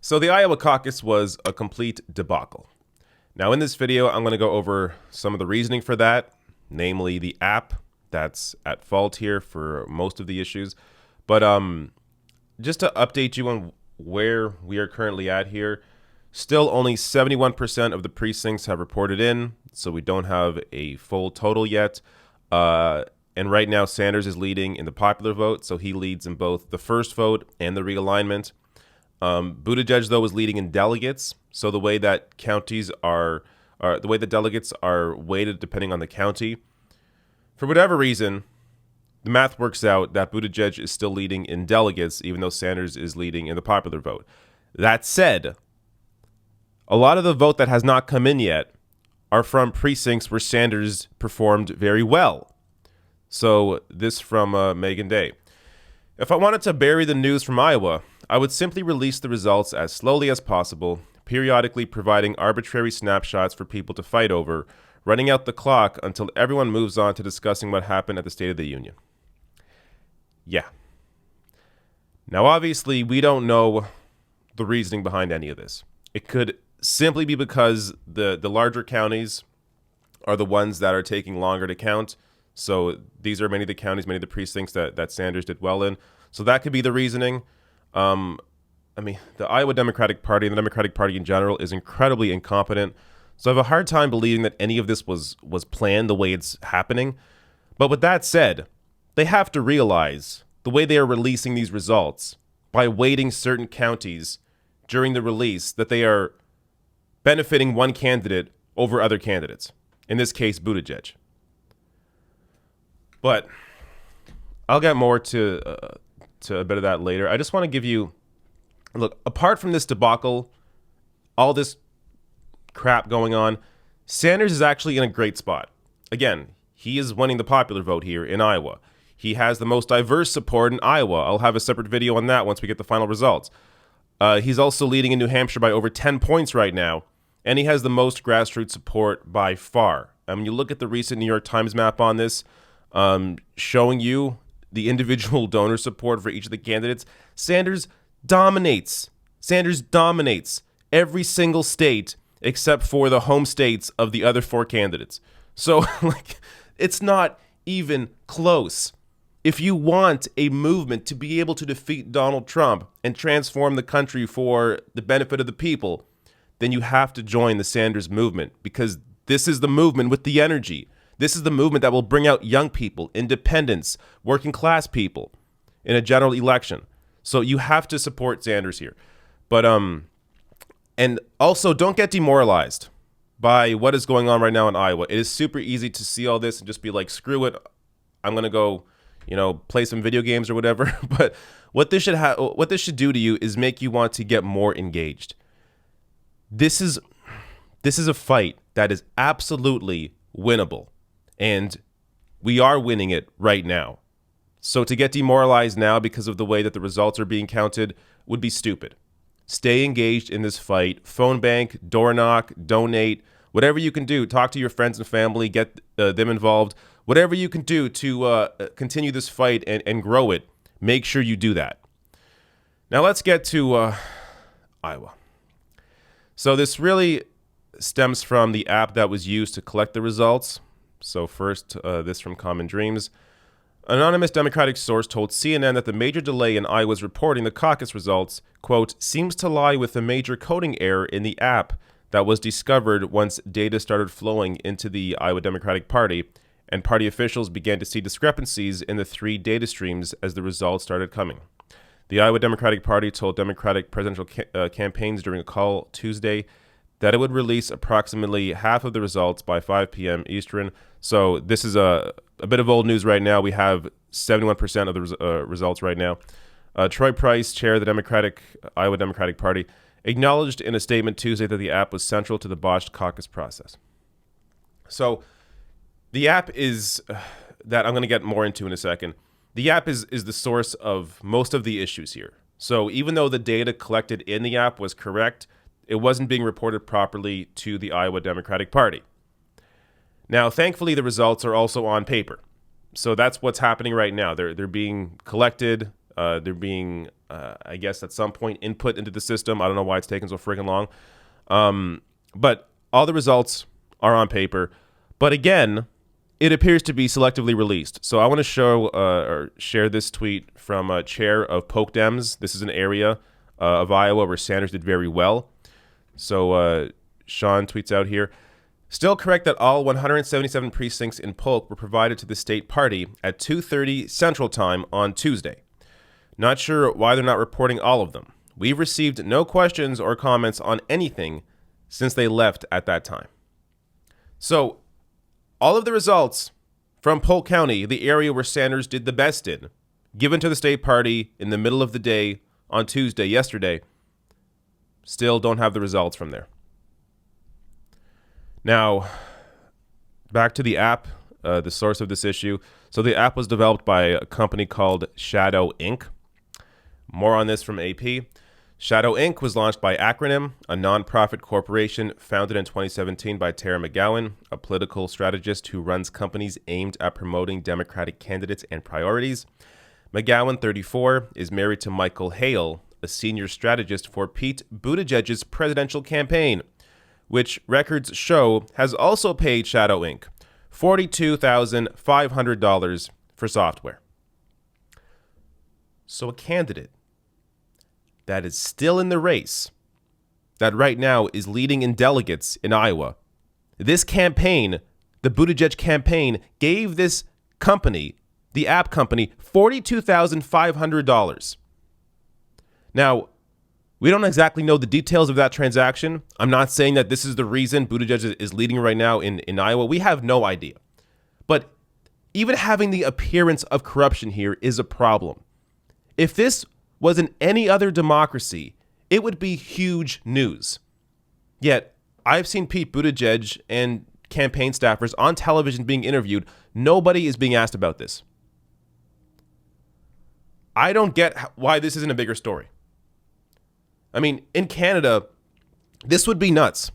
So the Iowa caucus was a complete debacle. Now in this video, I'm going to go over some of the reasoning for that, namely the app that's at fault here for most of the issues. But just to update you on where we are currently at here, still only 71% of the precincts have reported in, so we don't have a full total yet. And right now, Sanders is leading in the popular vote, so he leads in both the first vote and the realignment. Buttigieg, though, is leading in delegates, so the way that counties are the way the delegates are weighted depending on the county. For whatever reason, the math works out that Buttigieg is still leading in delegates, even though Sanders is leading in the popular vote. That said, a lot of the vote that has not come in yet are from precincts where Sanders performed very well. So this from Megan Day. If I wanted to bury the news from Iowa, I would simply release the results as slowly as possible, periodically providing arbitrary snapshots for people to fight over, running out the clock until everyone moves on to discussing what happened at the State of the Union. Yeah. Now, obviously, we don't know the reasoning behind any of this. It could simply be because the larger counties are the ones that are taking longer to count. So these are many of the counties, many of the precincts that Sanders did well in. So that could be the reasoning. The Iowa Democratic Party and the Democratic Party in general is incredibly incompetent. So I have a hard time believing that any of this was planned the way it's happening. But with that said, they have to realize the way they are releasing these results by weighting certain counties during the release that they are benefiting one candidate over other candidates. In this case, Buttigieg. But I'll get more to a bit of that later. I just want to give you, look, apart from this debacle, all this crap going on, Sanders is actually in a great spot. Again, he is winning the popular vote here in Iowa. He has the most diverse support in Iowa. I'll have a separate video on that once we get the final results. He's also leading in New Hampshire by over 10 points right now, and he has the most grassroots support by far. You look at the recent New York Times map on this, showing you the individual donor support for each of the candidates. Sanders dominates. Sanders dominates every single state except for the home states of the other four candidates. So, it's not even close. If you want a movement to be able to defeat Donald Trump and transform the country for the benefit of the people, then you have to join the Sanders movement, because this is the movement with the energy. This is the movement that will bring out young people, independents, working class people in a general election. So you have to support Sanders here. But and also don't get demoralized by what is going on right now in Iowa. It is super easy to see all this and just be like, screw it, I'm going to go, play some video games or whatever. But what this should do to you is make you want to get more engaged. This is a fight that is absolutely winnable. And we are winning it right now. So to get demoralized now because of the way that the results are being counted would be stupid. Stay engaged in this fight. Phone bank, door knock, donate, whatever you can do. Talk to your friends and family, get them involved. Whatever you can do to continue this fight and grow it, make sure you do that. Now let's get to Iowa. So this really stems from the app that was used to collect the results. So first, this from Common Dreams. An anonymous Democratic source told CNN that the major delay in Iowa's reporting the caucus results, quote, seems to lie with a major coding error in the app that was discovered once data started flowing into the Iowa Democratic Party, and party officials began to see discrepancies in the three data streams as the results started coming. The Iowa Democratic Party told Democratic presidential campaigns during a call Tuesday that it would release approximately half of the results by 5 p.m. Eastern. So this is a bit of old news right now. We have 71% of the results right now. Troy Price, chair of the Iowa Democratic Party, acknowledged in a statement Tuesday that the app was central to the botched caucus process. So the app is, that I'm going to get more into in a second, the app is the source of most of the issues here. So even though the data collected in the app was correct, it wasn't being reported properly to the Iowa Democratic Party. Now, thankfully, the results are also on paper. So that's what's happening right now. They're being collected They're being, I guess, at some point input into the system. I don't know why it's taking so freaking long. But all the results are on paper. But again, it appears to be selectively released. So I want to show or share this tweet from chair of Polk Dems. This is an area of Iowa where Sanders did very well. So Sean tweets out here, still correct that all 177 precincts in Polk were provided to the state party at 2:30 Central Time on Tuesday. Not sure why they're not reporting all of them. We've received no questions or comments on anything since they left at that time. So all of the results from Polk County, the area where Sanders did the best in, given to the state party in the middle of the day on Tuesday, yesterday, still don't have the results from there. Now, back to the app, the source of this issue. So the app was developed by a company called Shadow Inc. More on this from AP. Shadow Inc. was launched by Acronym, a nonprofit corporation founded in 2017 by Tara McGowan, a political strategist who runs companies aimed at promoting Democratic candidates and priorities. McGowan, 34, is married to Michael Hale, a senior strategist for Pete Buttigieg's presidential campaign, which records show has also paid Shadow Inc. $42,500 for software. So a candidate that is still in the race, that right now is leading in delegates in Iowa, this campaign, the Buttigieg campaign, gave this company, the app company, $42,500. Now, we don't exactly know the details of that transaction. I'm not saying that this is the reason Buttigieg is leading right now in Iowa. We have no idea. But even having the appearance of corruption here is a problem. If this was in any other democracy, it would be huge news. Yet, I've seen Pete Buttigieg and campaign staffers on television being interviewed. Nobody is being asked about this. I don't get why this isn't a bigger story. I mean, in Canada, this would be nuts.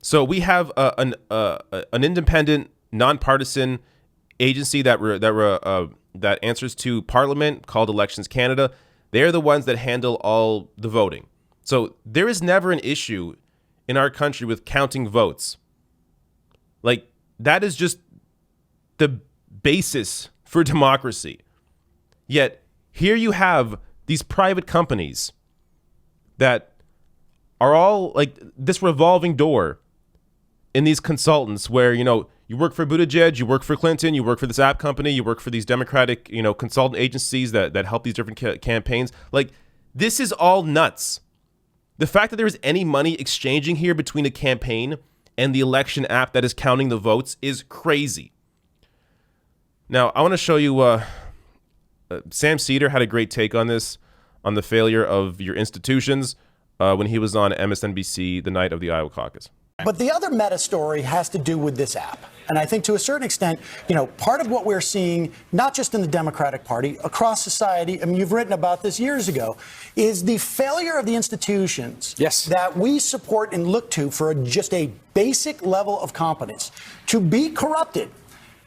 So we have an independent, nonpartisan agency that answers to Parliament called Elections Canada. They're the ones that handle all the voting. So there is never an issue in our country with counting votes. Like, that is just the basis for democracy. Yet here you have these private companies that are all like this revolving door in these consultants where, you know, you work for Buttigieg, you work for Clinton, you work for this app company, you work for these Democratic, you know, consultant agencies that help these different campaigns. Like, this is all nuts. The fact that there is any money exchanging here between a campaign and the election app that is counting the votes is crazy. Now, I want to show you, Sam Cedar had a great take on this, on the failure of your institutions when he was on MSNBC the night of the Iowa caucus. But the other meta story has to do with this app. And I think to a certain extent, you know, part of what we're seeing, not just in the Democratic Party, across society, I mean, you've written about this years ago, is the failure of the institutions that we support and look to for just a basic level of competence to be corrupted.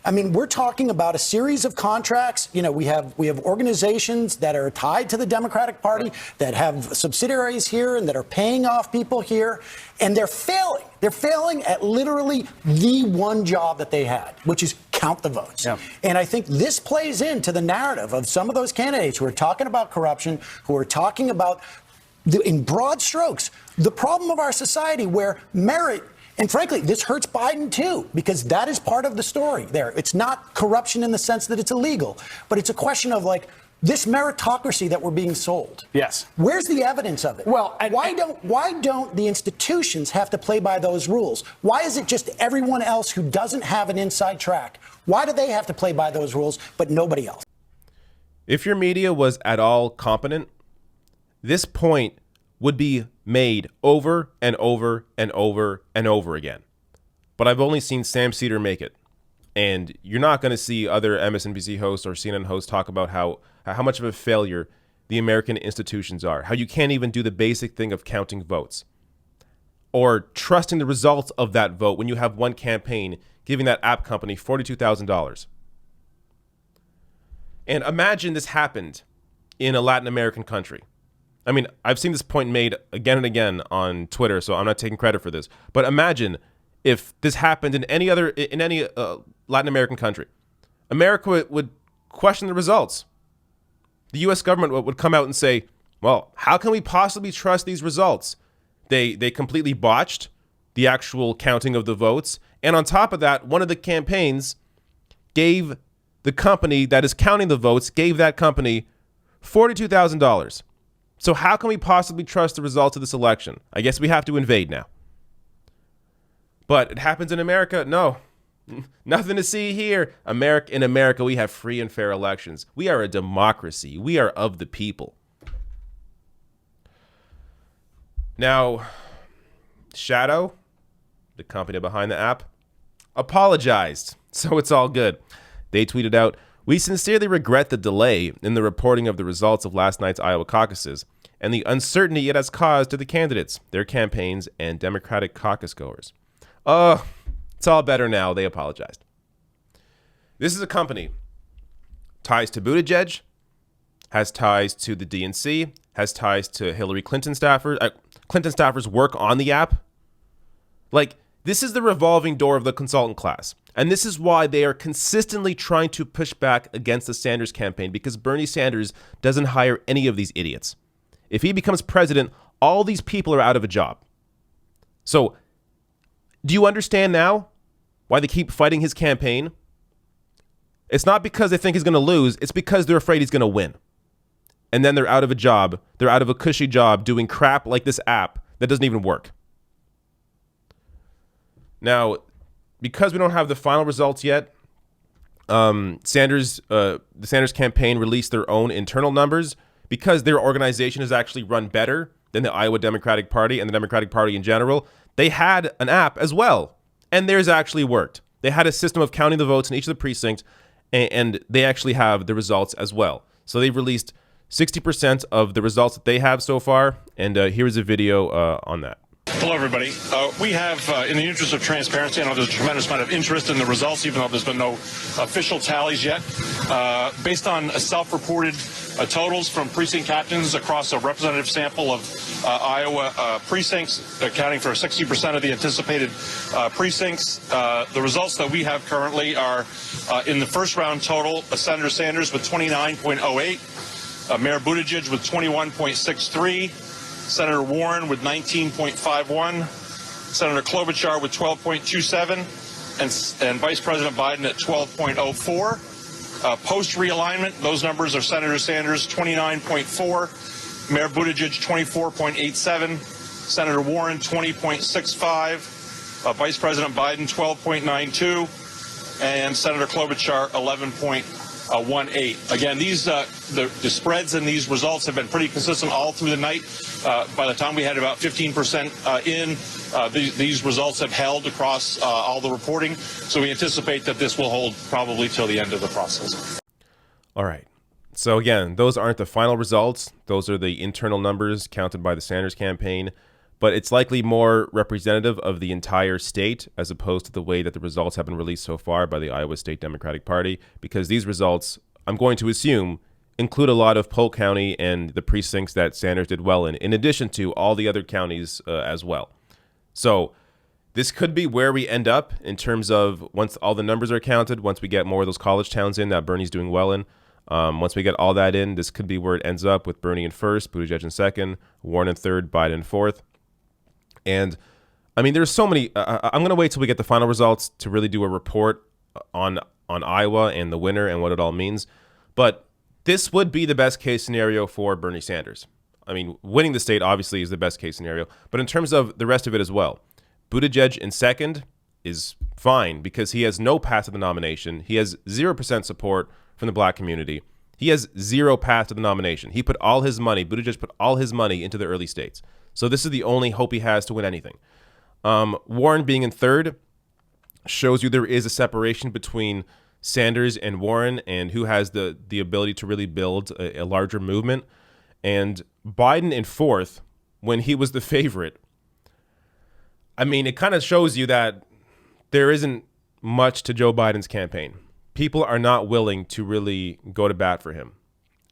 I mean, we're talking about a series of contracts. You know, we have organizations that are tied to the Democratic Party that have subsidiaries here and that are paying off people here, and they're failing. They're failing at literally the one job that they had, which is count the votes. Yeah. And I think this plays into the narrative of some of those candidates who are talking about corruption, who are talking about, in broad strokes, the problem of our society where merit. And frankly, this hurts Biden, too, because that is part of the story there. It's not corruption in the sense that it's illegal, but it's a question of, like, this meritocracy that we're being sold. Yes. Where's the evidence of it? Well, why don't the institutions have to play by those rules? Why is it just everyone else who doesn't have an inside track? Why do they have to play by those rules, but nobody else? If your media was at all competent, this point would be made over and over and over and over again. But I've only seen Sam Cedar make it. And you're not going to see other MSNBC hosts or CNN hosts talk about how much of a failure the American institutions are, how you can't even do the basic thing of counting votes or trusting the results of that vote when you have one campaign giving that app company $42,000. And imagine this happened in a Latin American country. I mean, I've seen this point made again and again on Twitter, so I'm not taking credit for this. But imagine if this happened in any Latin American country. America would question the results. The U.S. government would come out and say, well, how can we possibly trust these results? They completely botched the actual counting of the votes. And on top of that, one of the campaigns gave the company that is counting the votes, gave that company $42,000. So how can we possibly trust the results of this election? I guess we have to invade now. But it happens in America? No. Nothing to see here. In America, we have free and fair elections. We are a democracy. We are of the people. Now, Shadow, the company behind the app, apologized. So it's all good. They tweeted out, "We sincerely regret the delay in the reporting of the results of last night's Iowa caucuses and the uncertainty it has caused to the candidates, their campaigns, and Democratic caucus goers." Oh, it's all better now. They apologized. This is a company ties to Buttigieg, has ties to the DNC, has ties to Hillary Clinton staffers work on the app. Like, this is the revolving door of the consultant class. And this is why they are consistently trying to push back against the Sanders campaign, because Bernie Sanders doesn't hire any of these idiots. If he becomes president, all these people are out of a job. So, do you understand now why they keep fighting his campaign? It's not because they think he's going to lose. It's because they're afraid he's going to win. And then they're out of a job. They're out of a cushy job doing crap like this app that doesn't even work. Now, because we don't have the final results yet, the Sanders campaign released their own internal numbers because their organization is actually run better than the Iowa Democratic Party and the Democratic Party in general. They had an app as well, and theirs actually worked. They had a system of counting the votes in each of the precincts, and they actually have the results as well. So they've released 60% of the results that they have so far, and here's a video on that. Hello, everybody. We have, in the interest of transparency, I know there's a tremendous amount of interest in the results, even though there's been no official tallies yet. Based on self-reported totals from precinct captains across a representative sample of Iowa precincts, accounting for 60% of the anticipated precincts, the results that we have currently are in the first round total, Senator Sanders with 29.08, Mayor Buttigieg with 21.63, Senator Warren with 19.51, Senator Klobuchar with 12.27, and Vice President Biden at 12.04. Post realignment, those numbers are Senator Sanders 29.4, Mayor Buttigieg 24.87, Senator Warren 20.65, Vice President Biden 12.92, and Senator Klobuchar 11.18. Again, these the spreads in these results have been pretty consistent all through the night. By the time we had about 15% these results have held across all the reporting. So we anticipate that this will hold probably till the end of the process. All right. So again, those aren't the final results. Those are the internal numbers counted by the Sanders campaign. But it's likely more representative of the entire state as opposed to the way that the results have been released so far by the Iowa State Democratic Party, because these results, I'm going to assume, include a lot of Polk County and the precincts that Sanders did well in addition to all the other counties as well. So this could be where we end up in terms of once all the numbers are counted, once we get more of those college towns in that Bernie's doing well in. Once we get all that in, this could be where it ends up with Bernie in first, Buttigieg in second, Warren in third, Biden in fourth. And I mean, there's so many. I'm going to wait till we get the final results to really do a report on Iowa and the winner and what it all means. But this would be the best case scenario for Bernie Sanders. I mean, winning the state obviously is the best case scenario. But in terms of the rest of it as well, Buttigieg in second is fine because he has no path to the nomination. He has 0% support from the black community. He has zero path to the nomination. He put all his money, Buttigieg put all his money into the early states. So this is the only hope he has to win anything. Warren being in third shows you there is a separation between Sanders and Warren and who has the ability to really build a larger movement. And Biden in fourth, when he was the favorite, I mean, it kind of shows you that there isn't much to Joe Biden's campaign. People are not willing to really go to bat for him.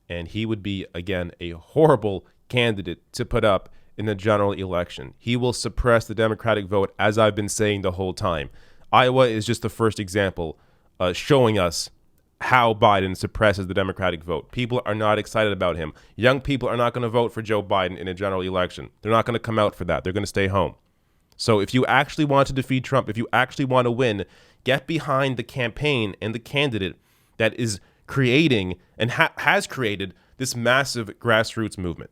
and he would be, again, a horrible candidate to put up in the general election. He will suppress the Democratic vote, as I've been saying the whole time. Iowa is just the first example showing us how Biden suppresses the Democratic vote. People are not excited about him. Young people are not going to vote for Joe Biden in a general election. They're not going to come out for that. They're going to stay home. So if you actually want to defeat Trump, if you actually want to win, get behind the campaign and the candidate that is creating and has created this massive grassroots movement.